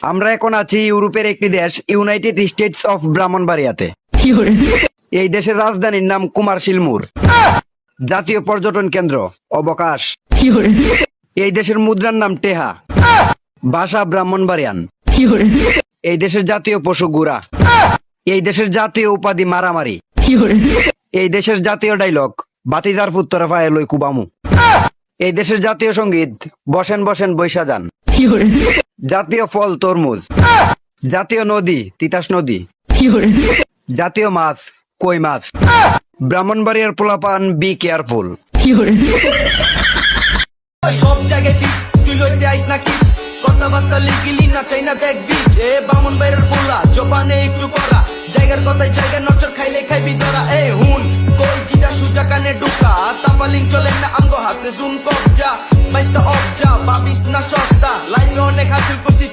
আমরা এখন আছি ইউরোপের একটি দেশ ইউনাইটেড স্টেটস অফ ব্রাহ্মণবাড়িয়াতে। এই দেশের রাজধানীর নাম কুমারশিলমুর। জাতীয় পর্যটন কেন্দ্র অবকাশ। এই দেশের মুদ্রার নাম টেহা। ভাষা ব্রাহ্মণবাড়িয়ান। এই দেশের জাতীয় পশু গুড়া। এই দেশের জাতীয় উপাধি মারামারি। এই দেশের জাতীয় ডায়লগ বাতিজার পুত্তরা পায়ে লই কুবামু। এই দেশের জাতীয় সঙ্গীত বসেন বসেন বৈশা যান। জাতীয় ফল তরমুজ। জাতীয় নদী তিতাস নদী। জাতীয় মাছ কই মাছ। ব্রাহ্মণবাড়িয়ার পোলাপান বি কেয়ারফুল। সব জায়গায় ঠিক তুই লইতে আইস নাকি কথাবার্তা লিখিলি না চাই না দেখবি এ বামন বাইরের পোলা জবানে একটু করা জায়গার কথায় জায়গায় নজর খাইলে খাইবি ধরা এ হুন কই জিটা সুজা কানে ঢুকা তাপালিং চলে না আমগো হাতে জুম কবজা বাইস্তা অবজা ভাবিস না সস্তা লাইনে অনেক হাসিল করছি